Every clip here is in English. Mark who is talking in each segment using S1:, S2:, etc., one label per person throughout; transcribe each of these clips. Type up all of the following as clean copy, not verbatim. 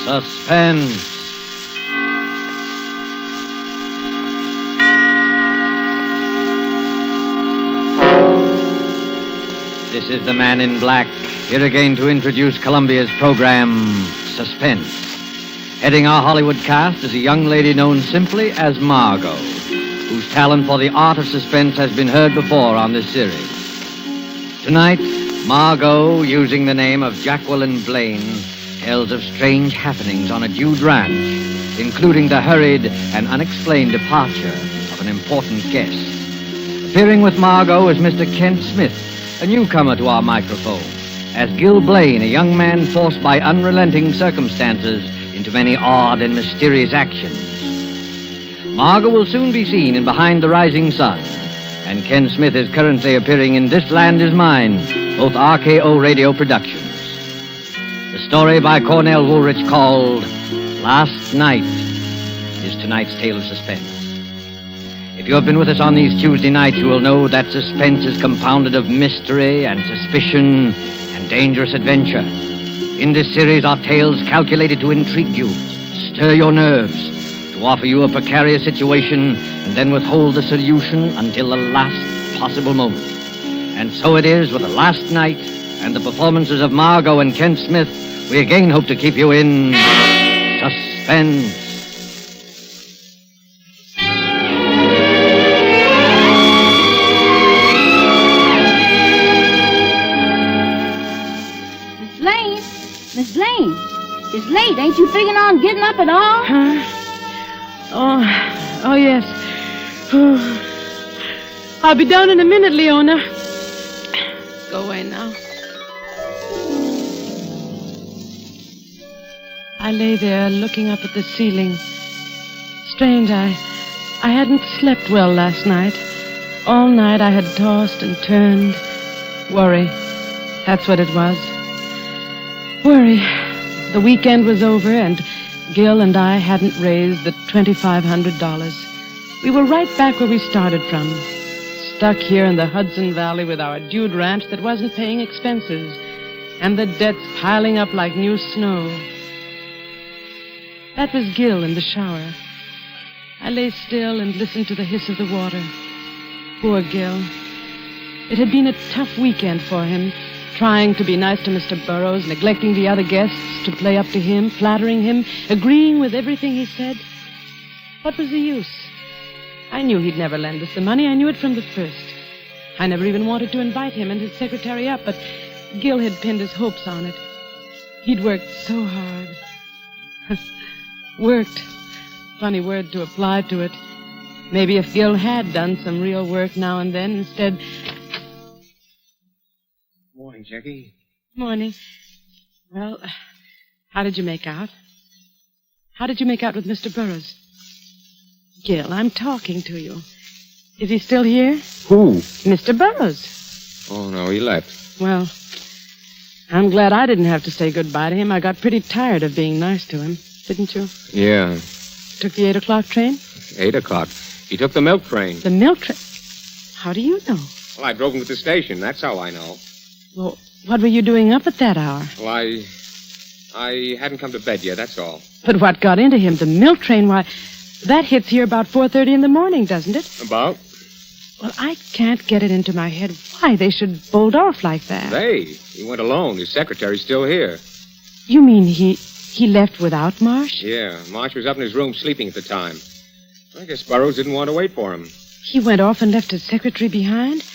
S1: Suspense. This is the Man in Black, here again to introduce Columbia's program, Suspense. Heading our Hollywood cast is a young lady known simply as Margot, whose talent for the art of suspense has been heard before on this series. Tonight, Margot, using the name of Jacqueline Blaine, tells of strange happenings on a Jude ranch, including the hurried and unexplained departure of an important guest. Appearing with Margot is Mr. Kent Smith, a newcomer to our microphone, as Gil Blaine, a young man forced by unrelenting circumstances into many odd and mysterious actions. Margot will soon be seen in Behind the Rising Sun, and Ken Smith is currently appearing in This Land Is Mine, both RKO radio productions. The story by Cornell Woolrich called Last Night is tonight's tale of suspense. If you have been with us on these Tuesday nights, you will know that suspense is compounded of mystery and suspicion and dangerous adventure. In this series are tales calculated to intrigue you, stir your nerves, to offer you a precarious situation, and then withhold the solution until the last possible moment. And so it is with The Last Night and the performances of Margot and Kent Smith. We again hope to keep you in suspense.
S2: Miss Blaine, it's late. Ain't you figuring on getting up at all?
S3: Oh, yes. I'll be down in a minute, Leona. Go away now. I lay there looking up at the ceiling. Strange, I hadn't slept well last night. All night I had tossed and turned. Worry. That's what it was. Worry. The weekend was over, and Gil and I hadn't raised the $2,500. We were right back where we started from, stuck here in the Hudson Valley with our dude ranch that wasn't paying expenses, and the debts piling up like new snow. That was Gil in the shower. I lay still and listened to the hiss of the water. Poor Gil. It had been a tough weekend for him, trying to be nice to Mr. Burroughs, neglecting the other guests to play up to him, flattering him, agreeing with everything he said. What was the use? I knew he'd never lend us the money. I knew it from the first. I never even wanted to invite him and his secretary up, but Gil had pinned his hopes on it. He'd worked so hard. Worked. Funny word to apply to it. Maybe if Gil had done some real work now and then instead...
S4: Morning, Jackie.
S3: Morning. Well, how did you make out? How did you make out with Mr. Burroughs? Gil, I'm talking to you. Is he still here?
S4: Who?
S3: Mr. Burroughs.
S4: Oh, no, he left.
S3: Well, I'm glad I didn't have to say goodbye to him. I got pretty tired of being nice to him, didn't you?
S4: Yeah.
S3: Took the 8 o'clock train?
S4: 8 o'clock. He took the milk train.
S3: The milk train? How do you know?
S4: Well, I drove him to the station. That's how I know.
S3: Well, what were you doing up at that hour?
S4: Well, I hadn't come to bed yet, that's all.
S3: But what got into him? The milk train, why, that hits here about 4:30 in the morning, doesn't it?
S4: About?
S3: Well, I can't get it into my head why they should bolt off like that.
S4: He went alone. His secretary's still here.
S3: You mean he left without Marsh?
S4: Yeah, Marsh was up in his room sleeping at the time. I guess Burroughs didn't want to wait for him.
S3: He went off and left his secretary behind?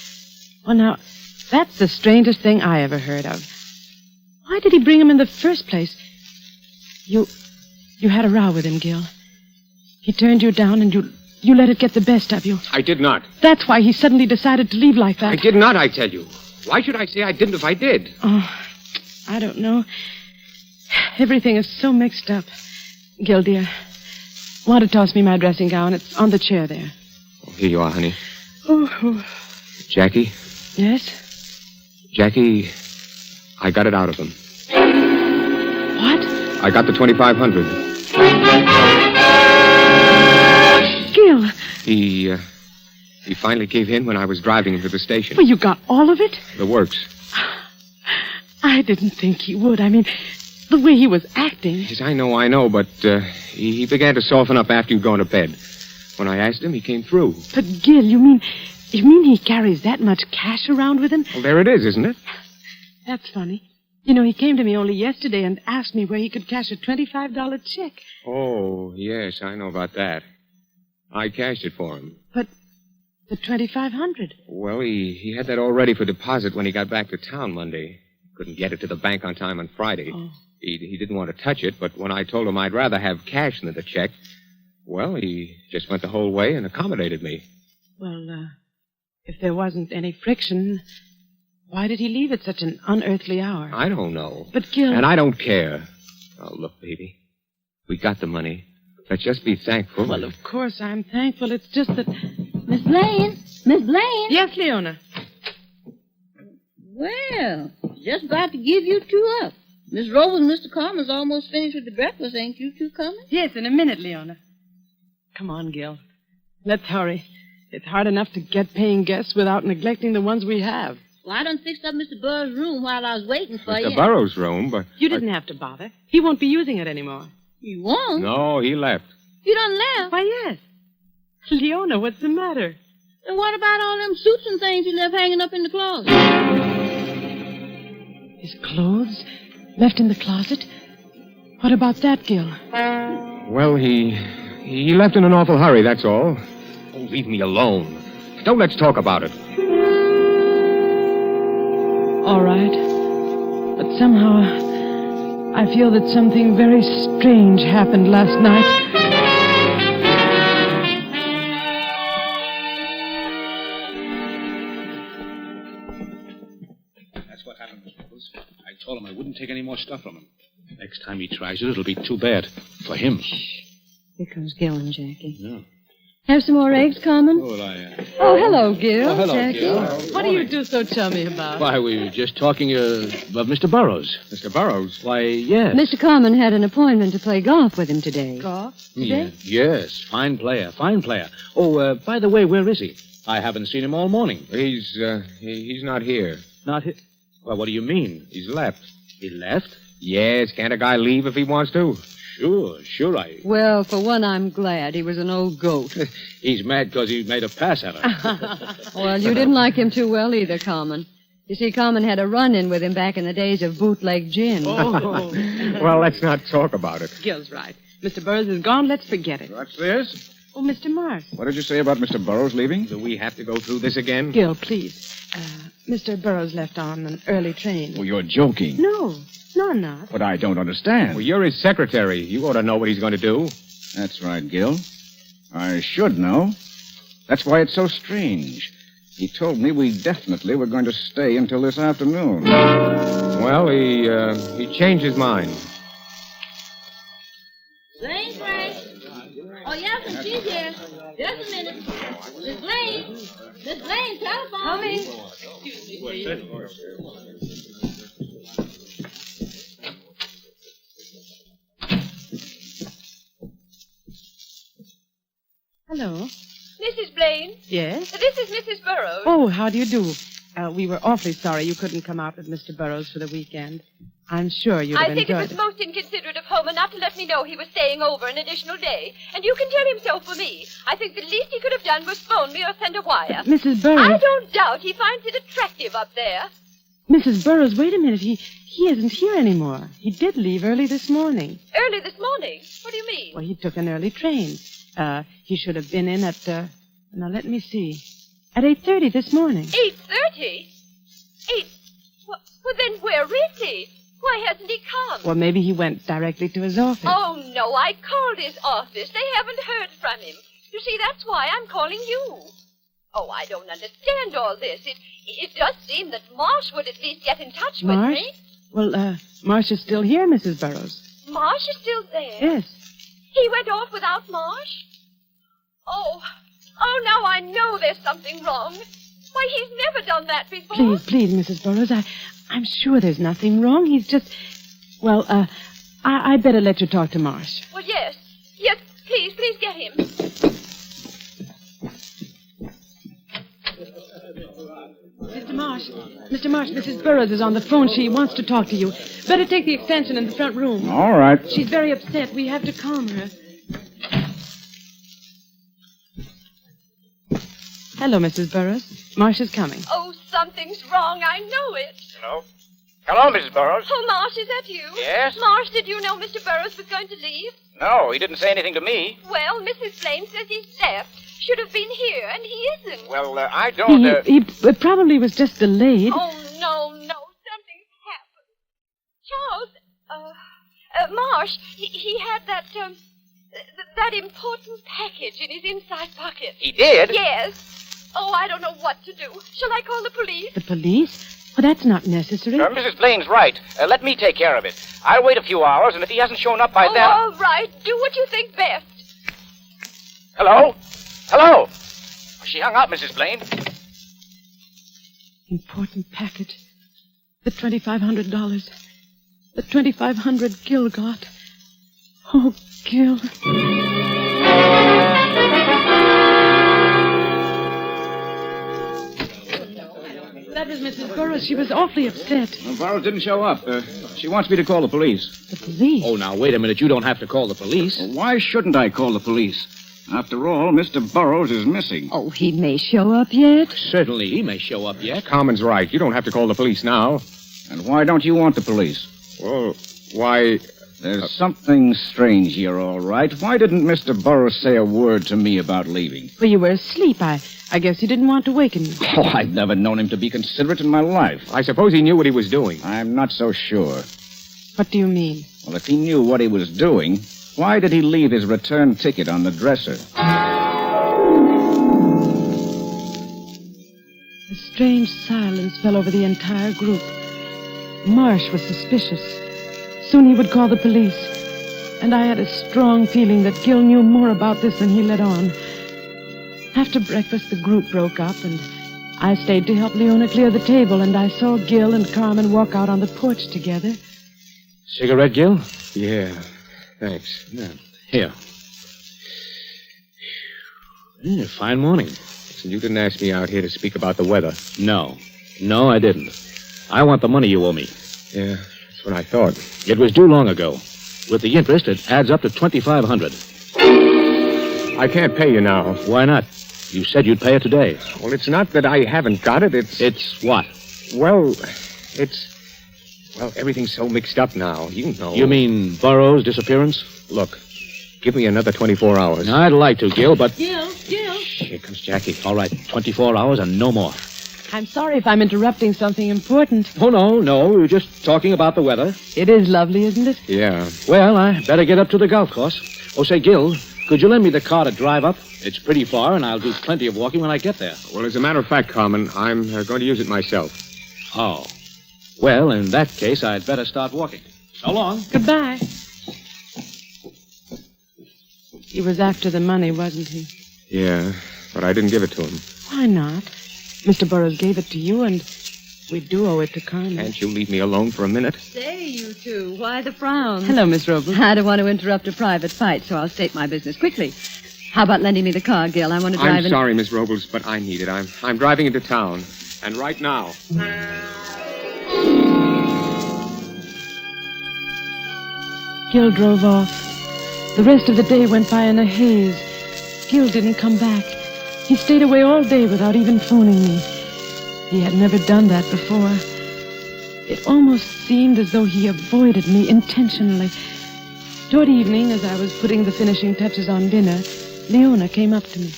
S3: Well, now, that's the strangest thing I ever heard of. Why did he bring him in the first place? You had a row with him, Gil. He turned you down and you let it get the best of you.
S4: I did not.
S3: That's why he suddenly decided to leave like that.
S4: I did not, I tell you. Why should I say I didn't if I did?
S3: Oh, I don't know. Everything is so mixed up. Gil, dear, want to toss me my dressing gown? It's on the chair there.
S4: Oh, here you are, honey.
S3: Oh.
S4: Jackie?
S3: Yes?
S4: Jackie, I got it out of him.
S3: What?
S4: I got the $2,500.
S3: Gil.
S4: He finally gave in when I was driving him to the station.
S3: Well, you got all of it?
S4: The works.
S3: I didn't think he would. I mean, The way he was acting.
S4: Yes, I know, but he began to soften up after you'd gone to bed. When I asked him, he came through.
S3: But, Gil, you mean he carries that much cash around with him?
S4: Well, there it is, isn't it?
S3: That's funny. You know, he came to me only yesterday and asked me where he could cash a $25 check.
S4: Oh, yes, I know about that. I cashed it for him.
S3: But the $2,500.
S4: Well, he had that all ready for deposit when he got back to town Monday. Couldn't get it to the bank on time on Friday.
S3: Oh.
S4: He didn't want to touch it, but when I told him I'd rather have cash than the check, well, he just went the whole way and accommodated me.
S3: Well, if there wasn't any friction, why did he leave at such an unearthly hour?
S4: I don't know.
S3: But, Gil...
S4: And I don't care. Oh, look, baby. We got the money. Let's just be thankful.
S3: Well, of course I'm thankful. It's just that...
S2: Miss Blaine? Miss Blaine?
S3: Yes, Leona.
S2: Well, just about to give you two up. Miss Rose and Mr. Carmen's almost finished with the breakfast. Ain't you two coming?
S3: Yes, in a minute, Leona. Come on, Gil. Let's hurry. It's hard enough to get paying guests without neglecting the ones we have.
S2: Well, I done fixed up Mr. Burroughs' room while I was waiting for you.
S4: Mr. Burroughs' room, but...
S3: You didn't have to bother. He won't be using it anymore.
S2: You won't?
S4: No, he left.
S2: You done left?
S3: Why, yes. Leona, what's the matter?
S2: And what about all them suits and things you left hanging up in the closet?
S3: His clothes? Left in the closet? What about that, Gil?
S4: Well, he left in an awful hurry, that's all. Oh, leave me alone. Don't let's talk about it.
S3: All right. But somehow, I feel that something very strange happened last night.
S5: That's what happened, Mr. Nichols. I told him I wouldn't take any more stuff from him. Next time he tries it, it'll be too bad. For him.
S6: Here comes Gil and Jackie.
S5: Yeah.
S6: Have some more eggs, Carmen?
S5: Oh,
S6: Oh, hello, Gil.
S5: Oh, hello,
S6: Jackie.
S5: Gil.
S3: What do you do so chummy about?
S5: Why, we were just talking about Mr. Burroughs.
S4: Mr. Burroughs?
S5: Why, yes.
S6: Mr. Carmen had an appointment to play golf with him today.
S3: Golf?
S5: Yeah, yes, fine player, fine player. Oh, by the way, where is he? I haven't seen him all morning.
S4: He's not here.
S5: Not here? Well, what do you mean?
S4: He's left.
S5: He left?
S4: Yes, can't a guy leave if he wants to?
S5: Sure, I...
S6: Well, for one, I'm glad. He was an old goat.
S5: He's mad because he made a pass at her.
S6: Well, you didn't like him too well either, Carmen. You see, Carmen had a run-in with him back in the days of bootleg gin.
S3: Oh.
S4: Well, let's not talk about it.
S3: Gil's right. Mr. Burroughs is gone. Let's forget it.
S7: What's this?
S3: Oh, Mr. Marsh.
S7: What did you say about Mr. Burroughs leaving?
S4: Do we have to go through this again?
S3: Gil, please. Mr. Burroughs left on an early train.
S7: Oh, you're joking.
S3: No, I'm not.
S7: But I don't understand.
S4: Well, you're his secretary. You ought to know what he's going to do.
S7: That's right, Gil. I should know. That's why it's so strange. He told me we definitely were going to stay until this afternoon.
S4: Well, he changed his mind.
S2: Blaine, Frank. Oh, yes, and she's here. Just a minute. Miss Blaine. Miss Blaine, telephone.
S6: Coming.
S3: Hello.
S8: Mrs. Blaine,
S3: Yes?
S8: this is Mrs. Burroughs.
S3: Oh, how do you do? We were awfully sorry you couldn't come out with Mr. Burroughs for the weekend. I'm sure you'd have
S8: I think it
S3: enjoyed
S8: was most inconsiderate of Homer not to let me know he was staying over an additional day. And you can tell him so for me. I think the least he could have done was phone me or send a wire.
S3: Mrs. Burroughs...
S8: I don't doubt he finds it attractive up there.
S3: Mrs. Burroughs, wait a minute. He isn't here anymore. He did leave early this morning.
S8: Early this morning? What do you mean?
S3: Well, he took an early train. He should have been in at, now let me see. At 8:30 this morning.
S8: 8:30? Well, then where is he? Why hasn't he come?
S3: Well, maybe he went directly to his office.
S8: Oh, no, I called his office. They haven't heard from him. You see, that's why I'm calling you. Oh, I don't understand all this. It does seem that Marsh would at least get in touch with
S3: Marsh?
S8: me.
S3: Well, Marsh is still here, Mrs. Burroughs.
S8: Marsh is still there?
S3: Yes.
S8: He went off without Marsh? Oh, now I know there's something wrong. Why, he's never done that before.
S3: Please, Mrs. Burroughs, I'm sure there's nothing wrong. He's just... Well, I'd better let you talk to Marsh.
S8: Well, yes, please get him.
S3: Mr. Marsh, Mrs. Burroughs is on the phone. She wants to talk to you. Better take the extension in the front room.
S7: All right.
S3: She's very upset. We have to calm her. Hello, Mrs. Burroughs. Marsh is coming.
S8: Oh, something's wrong. I know it.
S7: Hello, Mrs. Burroughs.
S8: Oh, Marsh, is that you?
S7: Yes?
S8: Marsh, did you know Mr. Burroughs was going to leave?
S7: No, he didn't say anything to me.
S8: Well, Mrs. Blaine says he's left. Should have been here, and he isn't.
S7: Well, I don't...
S3: He probably was just delayed.
S8: Oh, no. Something's happened. Charles, Marsh, he had that important package in his inside pocket.
S7: He did?
S8: Yes. Oh, I don't know what to do. Shall I call the police?
S3: The police? Well, that's not necessary.
S7: Mrs. Blaine's right. Let me take care of it. I'll wait a few hours, and if he hasn't shown up by
S8: Oh,
S7: then...
S8: all right. Do what you think best.
S7: Hello? Hello? She hung up, Mrs. Blaine.
S3: Important package. The $2,500. The $2,500 Gil got. Oh, Gil. That was Mrs. Burroughs. She was awfully upset.
S7: Well, Burroughs didn't show up. She wants me to call the police.
S3: The police?
S5: Oh, now, wait a minute. You don't have to call the police.
S7: Well, why shouldn't I call the police? After all, Mr. Burroughs is missing.
S6: Oh, he may show up yet.
S5: Certainly, he may show up yet.
S4: Carmen's right. You don't have to call the police now.
S7: And why don't you want the police?
S4: Well, why...
S7: There's something strange here, all right. Why didn't Mr. Burroughs say a word to me about leaving?
S3: Well, you were asleep. I guess he didn't want to waken you.
S7: Oh, I've never known him to be considerate in my life.
S4: I suppose he knew what he was doing.
S7: I'm not so sure.
S3: What do you mean?
S7: Well, if he knew what he was doing, why did he leave his return ticket on the dresser?
S3: A strange silence fell over the entire group. Marsh was suspicious. Soon he would call the police. And I had a strong feeling that Gil knew more about this than he let on. After breakfast, the group broke up, and I stayed to help Leona clear the table, and I saw Gil and Carmen walk out on the porch together.
S5: Cigarette, Gil?
S4: Yeah, thanks.
S5: Yeah. Here. Yeah, fine morning.
S4: Listen, you didn't ask me out here to speak about the weather.
S5: No, I didn't. I want the money you owe me.
S4: Yeah, that's what I thought.
S5: It was due long ago. With the interest, it adds up to $2,500.
S4: I can't pay you now.
S5: Why not? You said you'd pay it today.
S4: Well, it's not that I haven't got it.
S5: It's what?
S4: Well, everything's so mixed up now. You know.
S5: You mean Burroughs' disappearance?
S4: Look, give me another 24 hours.
S5: I'd like to, Gil, but...
S3: Gil!
S4: Here comes Jackie.
S5: All right, 24 hours and no more.
S3: I'm sorry if I'm interrupting something important.
S5: Oh, no. We were just talking about the weather.
S3: It is lovely, isn't it?
S4: Yeah.
S5: Well, I better get up to the golf course. Oh, say, Gil, could you lend me the car to drive up? It's pretty far, and I'll do plenty of walking when I get there.
S4: Well, as a matter of fact, Carmen, I'm going to use it myself.
S5: Oh. Well, in that case, I'd better start walking. So long.
S3: Goodbye. He was after the money, wasn't he?
S4: Yeah, but I didn't give it to him.
S3: Why not? Mr. Burroughs gave it to you, and we do owe it to Carmen.
S4: Can't you leave me alone for a minute?
S6: Say, you two, why the frown?
S3: Hello, Miss Robles.
S6: I don't want to interrupt a private fight, so I'll state my business quickly. How about lending me the car, Gil? I want to drive
S4: I'm sorry, Miss Robles, but I need it. I'm driving into town, and right now.
S3: Gil drove off. The rest of the day went by in a haze. Gil didn't come back. He stayed away all day without even phoning me. He had never done that before. It almost seemed as though he avoided me intentionally. Toward evening, as I was putting the finishing touches on dinner, Leona came up to me.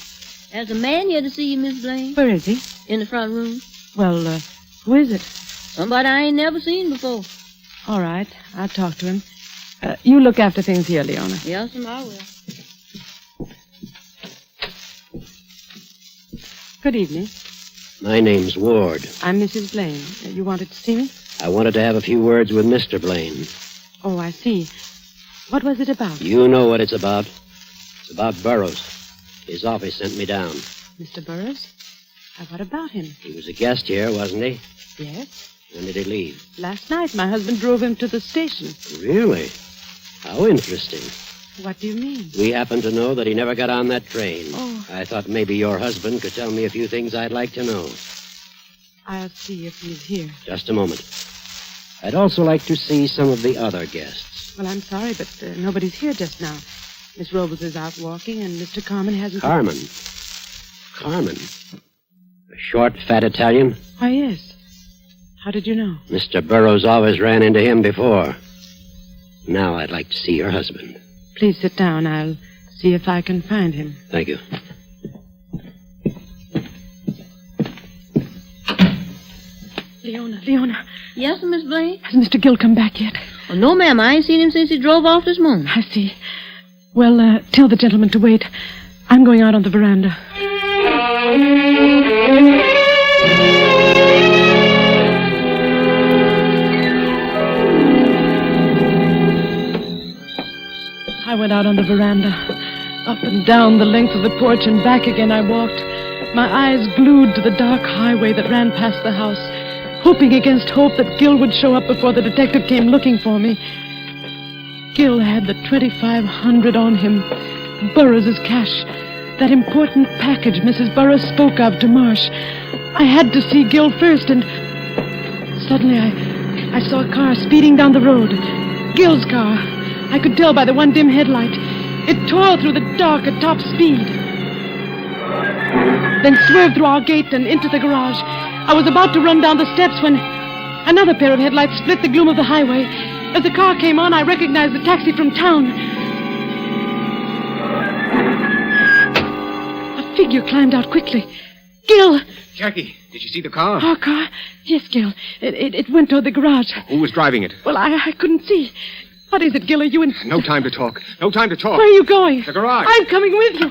S2: There's a man here to see you, Miss Blaine.
S3: Where is he?
S2: In the front room.
S3: Well, who is it?
S2: Somebody I ain't never seen before.
S3: All right, I'll talk to him. You look after things here, Leona.
S2: Yes, I will.
S3: Good evening.
S9: My name's Ward.
S3: I'm Mrs. Blaine. You wanted to see me?
S9: I wanted to have a few words with Mr. Blaine.
S3: Oh, I see. What was it about?
S9: You know what it's about. It's about Burroughs. His office sent me down.
S3: Mr. Burroughs? What about him?
S9: He was a guest here, wasn't he?
S3: Yes.
S9: When did he leave?
S3: Last night, my husband drove him to the station.
S9: Really? How interesting.
S3: What do you mean?
S9: We happen to know that he never got on that train.
S3: Oh.
S9: I thought maybe your husband could tell me a few things I'd like to know.
S3: I'll see if he's here.
S9: Just a moment. I'd also like to see some of the other guests.
S3: Well, I'm sorry, but nobody's here just now. Miss Robles is out walking, and Mr. Carmen hasn't...
S9: Carmen? The short, fat Italian?
S3: Why, yes. How did you know?
S9: Mr. Burroughs always ran into him before. Now I'd like to see your husband.
S3: Please sit down. I'll see if I can find him.
S9: Thank you.
S3: Leona.
S2: Yes, Miss Blaine?
S3: Has Mr. Gill come back yet?
S2: Oh, no, ma'am. I ain't seen him since he drove off this morning.
S3: I see. Well, tell the gentleman to wait. I'm going out on the veranda. I went out on the veranda. Up and down the length of the porch and back again I walked, my eyes glued to the dark highway that ran past the house, hoping against hope that Gill would show up before the detective came looking for me. Gill had the $2,500 on him, Burroughs' cash, that important package Mrs. Burroughs spoke of to Marsh. I had to see Gill first, and suddenly I saw a car speeding down the road. Gill's car. I could tell by the one dim headlight. It tore through the dark at top speed, then swerved through our gate and into the garage. I was about to run down the steps when another pair of headlights split the gloom of the highway. As the car came on, I recognized the taxi from town. A figure climbed out quickly. Gill!
S4: Jackie, did you see the car?
S3: Our car? Yes, Gill. It went toward the garage.
S4: Who was driving it?
S3: Well, I couldn't see. What is it, Gill? Are you in...
S4: No time to talk. No time to talk.
S3: Where are you going?
S4: The garage.
S3: I'm coming with you.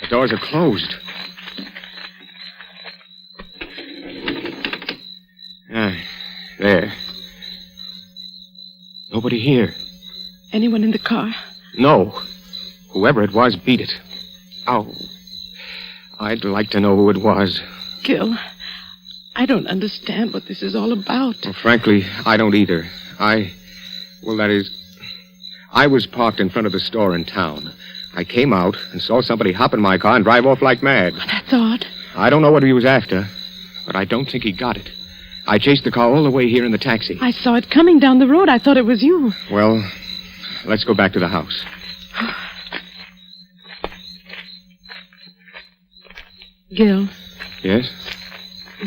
S4: The doors are closed. There. Nobody here.
S3: Anyone in the car?
S4: No. Whoever it was, beat it. Oh. I'd like to know who it was.
S3: Gill, I don't understand what this is all about.
S4: Well, frankly, I don't either. I was parked in front of the store in town. I came out and saw somebody hop in my car and drive off like mad.
S3: Well, that's odd.
S4: I don't know what he was after, but I don't think he got it. I chased the car all the way here in the taxi.
S3: I saw it coming down the road. I thought it was you.
S4: Well, let's go back to the house.
S3: Gill.
S4: Yes?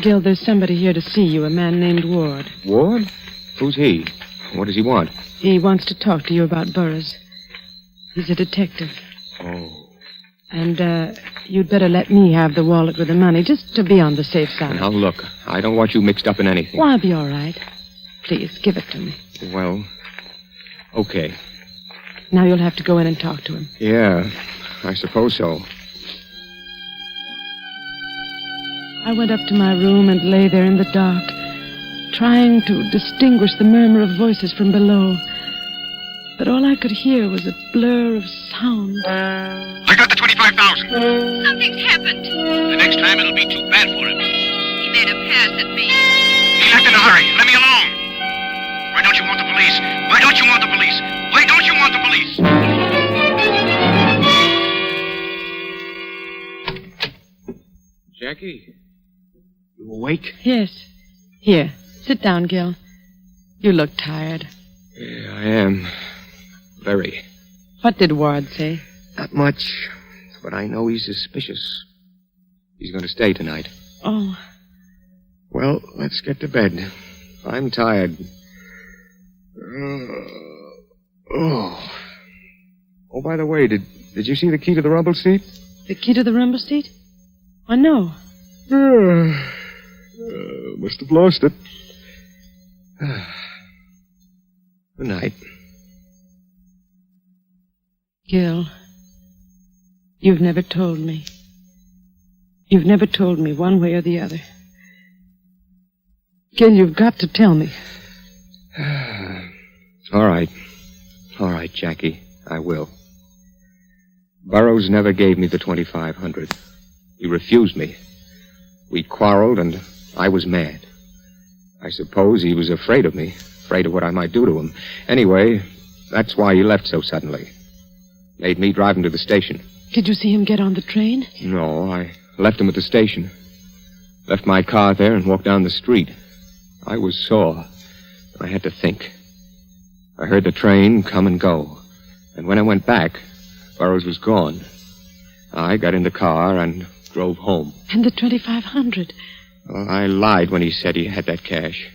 S3: Gill, there's somebody here to see you, a man named Ward.
S4: Ward? Who's he? What does he want?
S3: He wants to talk to you about Burroughs. He's a detective.
S4: Oh.
S3: And, you'd better let me have the wallet with the money, just to be on the safe side.
S4: Now, look, I don't want you mixed up in anything.
S3: Well, I'll be all right. Please, give it to me.
S4: Well, okay.
S3: Now you'll have to go in and talk to him.
S4: Yeah, I suppose so.
S3: I went up to my room and lay there in the dark, trying to distinguish the murmur of voices from below. But all I could hear was a blur of sound.
S10: I got the 25,000.
S8: Something's happened.
S10: The next time it'll be too bad for him.
S8: He made a pass at me.
S10: He's acting in a hurry. Let me alone. Why don't you want the police? Why don't you want the police? Why don't you want the police?
S4: Jackie, you awake?
S3: Yes. Here, sit down, Gil. You look tired.
S4: Yeah, I am. Very.
S3: What did Ward say?
S4: Not much, but I know he's suspicious. He's going to stay tonight.
S3: Oh.
S4: Well, let's get to bed. I'm tired. Oh, by the way, did you see the key to the rumble seat?
S3: The key to the rumble seat? Oh, no.
S4: Must have lost it. Good night.
S3: Gil, you've never told me. You've never told me one way or the other. Gil, you've got to tell me.
S4: All right. All right, Jackie. I will. Burroughs never gave me the 2,500. He refused me. We quarreled, and I was mad. I suppose he was afraid of me, afraid of what I might do to him. Anyway, that's why he left so suddenly. Made me drive him to the station.
S3: Did you see him get on the train?
S4: No, I left him at the station. Left my car there and walked down the street. I was sore. I had to think. I heard the train come and go. And when I went back, Burroughs was gone. I got in the car and drove home.
S3: And the 2,500.
S4: Well, I lied when he said he had that cash.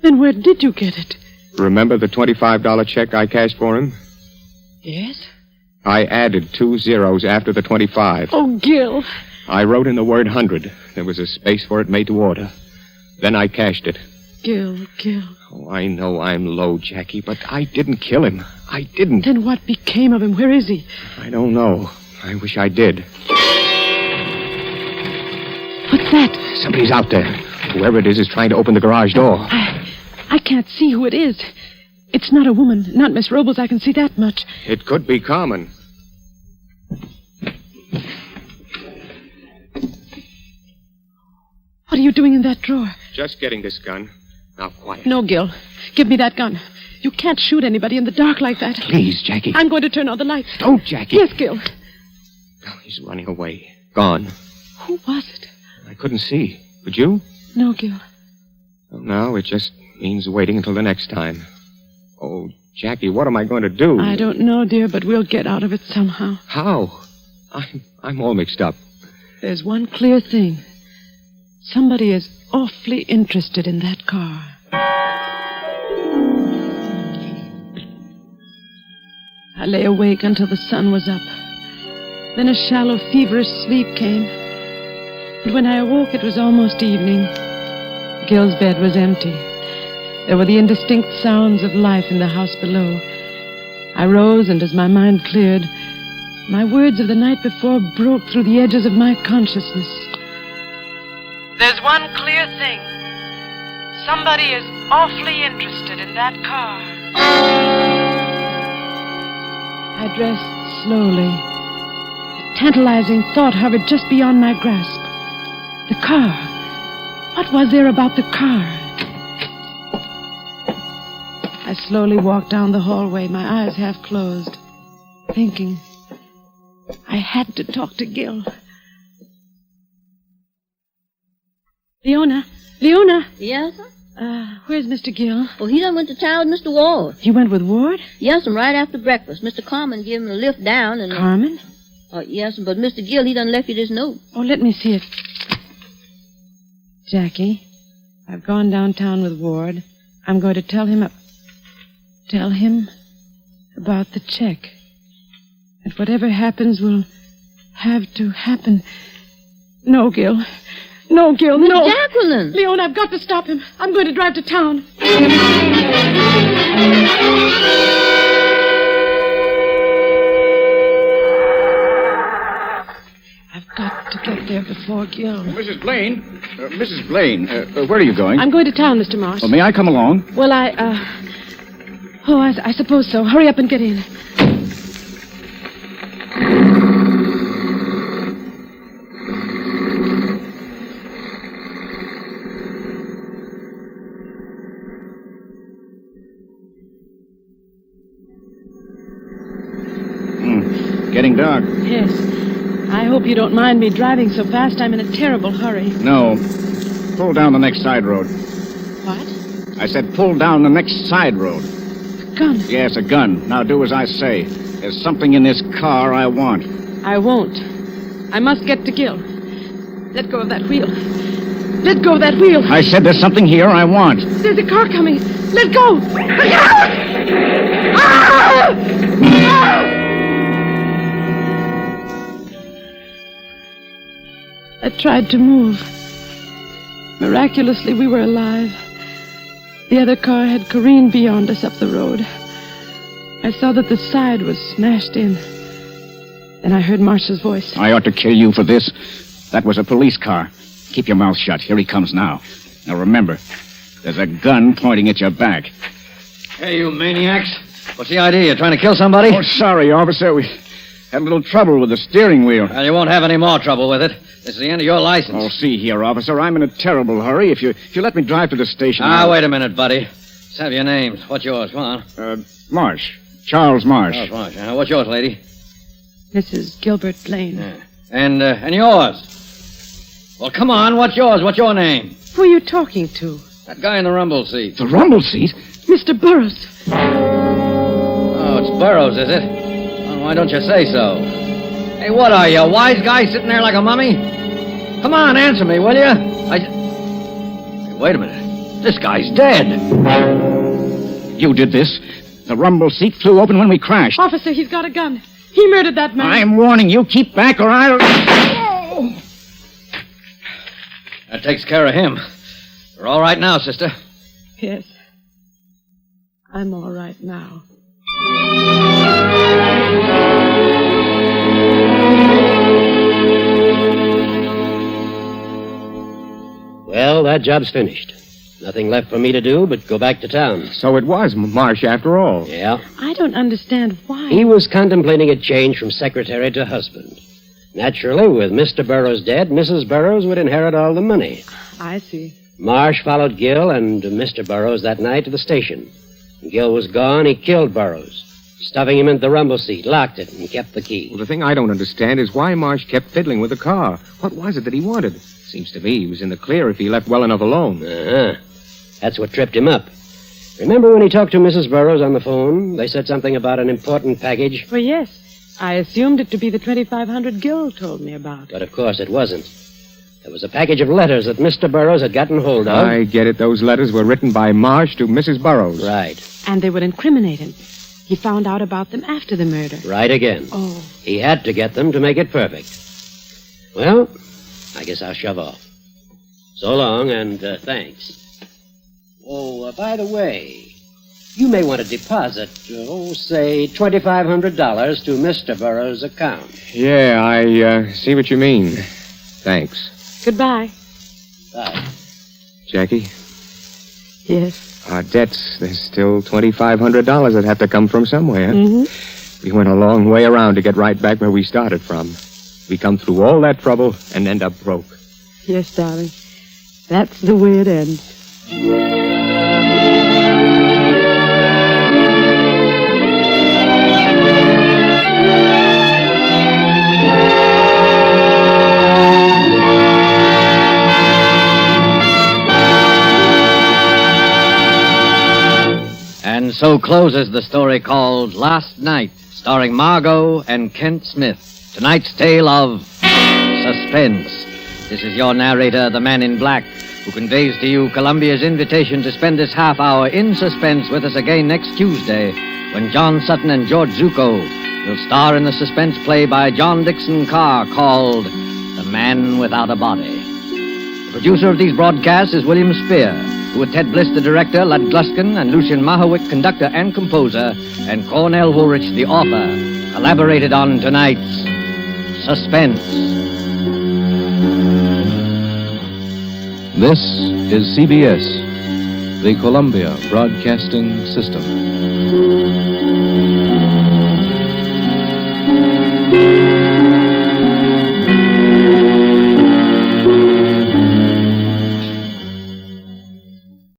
S3: Then where did you get it?
S4: Remember the $25 check I cashed for him?
S3: Yes?
S4: I added 2 zeros after the 25.
S3: Oh, Gil.
S4: I wrote in the word 100. There was a space for it made to order. Then I cashed it.
S3: Gil.
S4: Oh, I know I'm low, Jackie, but I didn't kill him. I didn't.
S3: Then what became of him? Where is he?
S4: I don't know. I wish I did.
S3: What's that?
S4: Somebody's out there. Whoever it is trying to open the garage door.
S3: I can't see who it is. It's not a woman. Not Miss Robles. I can see that much.
S4: It could be Carmen.
S3: What are you doing in that drawer?
S4: Just getting this gun. Now, quiet.
S3: No, Gil. Give me that gun. You can't shoot anybody in the dark like that.
S4: Please, Jackie.
S3: I'm going to turn on the lights.
S4: Don't, Jackie.
S3: Yes, Gil.
S4: Oh, he's running away. Gone.
S3: Who was it?
S4: I couldn't see. Could you?
S3: No, Gil.
S4: Well, now it just means waiting until the next time. Oh, Jackie, what am I going to do?
S3: I don't know, dear, but we'll get out of it somehow.
S4: How? I'm all mixed up.
S3: There's one clear thing. Somebody is awfully interested in that car. I lay awake until the sun was up. Then a shallow, feverish sleep came. And when I awoke, it was almost evening. Gil's bed was empty. There were the indistinct sounds of life in the house below. I rose, and as my mind cleared, my words of the night before broke through the edges of my consciousness. There's one clear thing. Somebody is awfully interested in that car. I dressed slowly. A tantalizing thought hovered just beyond my grasp. The car. What was there about the car? I slowly walked down the hallway, my eyes half closed, thinking. I had to talk to Gil. Leona?
S2: Yes, sir?
S3: Where's Mr. Gill?
S2: Well, he done went to town with Mr. Ward.
S3: He went with Ward?
S2: Yes, and right after breakfast. Mr. Carmen gave him a lift down and...
S3: Carmen?
S2: Yes, but Mr. Gill, he done left you this note.
S3: Oh, let me see it. Jackie, I've gone downtown with Ward. I'm going to tell him about the check. And whatever happens will have to happen. No, Gil. No, Gil, no.
S2: Miss Jacqueline.
S3: Leon, I've got to stop him. I'm going to drive to town. I've got to get there before Gil.
S7: Mrs. Blaine. Mrs. Blaine, where are you going?
S3: I'm going to town, Mr. Marsh.
S7: Well, may I come along?
S3: Well, I suppose so. Hurry up and get in.
S7: Getting dark.
S3: Yes. I hope you don't mind me driving so fast. I'm in a terrible hurry.
S7: No. Pull down the next side road.
S3: What?
S7: I said pull down the next side road.
S3: A gun.
S7: Yes, a gun. Now do as I say. There's something in this car I want.
S3: I won't. I must get to Gil. Let go of that wheel. Let go of that wheel.
S7: I said there's something here I want.
S3: There's a car coming. Let go. Look out! Ah! I tried to move. Miraculously, we were alive. The other car had careened beyond us up the road. I saw that the side was smashed in. Then I heard Marsh's voice.
S7: I ought to kill you for this. That was a police car. Keep your mouth shut. Here he comes now. Now remember, there's a gun pointing at your back.
S1: Hey, you maniacs. What's the idea? You trying to kill somebody?
S7: Oh, sorry, officer. We had a little trouble with the steering wheel.
S1: Well, you won't have any more trouble with it. This is the end of your license.
S7: Oh, see here, officer. I'm in a terrible hurry. If you let me drive to the station...
S1: Wait a minute, buddy. Let's have your names. What's yours? Come on.
S7: Marsh. Charles Marsh.
S1: Charles Marsh. What's yours, lady?
S3: Mrs. Gilbert Blaine.
S1: Yeah. And yours? Well, come on. What's yours? What's your name?
S3: Who are you talking to?
S1: That guy in the rumble seat.
S7: The rumble seat?
S3: Mr. Burroughs.
S1: Oh, it's Burroughs, is it? Well, why don't you say so? Hey, what are you, a wise guy sitting there like a mummy? Come on, answer me, will you? Hey, wait a minute. This guy's dead.
S7: You did this. The rumble seat flew open when we crashed.
S3: Officer, he's got a gun. He murdered that man.
S7: I'm warning you, keep back or I'll...
S1: That takes care of him. You're all right now, sister.
S3: Yes. I'm all right now.
S9: Well, that job's finished. Nothing left for me to do but go back to town.
S4: So it was Marsh after all.
S9: Yeah.
S3: I don't understand why.
S9: He was contemplating a change from secretary to husband. Naturally, with Mr. Burroughs dead, Mrs. Burroughs would inherit all the money.
S3: I see.
S9: Marsh followed Gill and Mr. Burroughs that night to the station. When Gill was gone, he killed Burroughs, stuffing him into the rumble seat, locked it, and kept the key.
S4: Well, the thing I don't understand is why Marsh kept fiddling with the car. What was it that he wanted? Seems to me he was in the clear if he left well enough alone.
S9: Uh-huh. That's what tripped him up. Remember when he talked to Mrs. Burroughs on the phone? They said something about an important package.
S3: Well, yes. I assumed it to be the 2,500 Gill told me about.
S9: But of course it wasn't. It was a package of letters that Mr. Burroughs had gotten hold of.
S4: I get it. Those letters were written by Marsh to Mrs. Burroughs.
S9: Right.
S3: And they would incriminate him. He found out about them after the murder.
S9: Right again.
S3: Oh.
S9: He had to get them to make it perfect. Well, I guess I'll shove off. So long, and thanks. Oh, by the way, you may want to deposit, say, $2,500 to Mr. Burroughs' account.
S4: Yeah, I see what you mean. Thanks.
S3: Goodbye.
S9: Bye.
S4: Jackie,
S3: Yes.
S4: our debts, there's still $2,500 that have to come from somewhere.
S3: Mm-hmm.
S4: We went a long way around to get right back where we started from. We come through all that trouble and end up broke.
S3: Yes, darling. That's the way it ends.
S1: And so closes the story called Last Night, starring Margot and Kent Smith. Tonight's tale of Suspense. This is your narrator, the Man in Black, who conveys to you Columbia's invitation to spend this half hour in suspense with us again next Tuesday, when John Sutton and George Zucco will star in the suspense play by John Dixon Carr called The Man Without a Body. The producer of these broadcasts is William Spear, who with Ted Bliss, the director, Lud Gluskin, and Lucien Mahowick, conductor and composer, and Cornell Woolrich, the author, collaborated on tonight's Suspense.
S11: This is CBS, the Columbia Broadcasting System.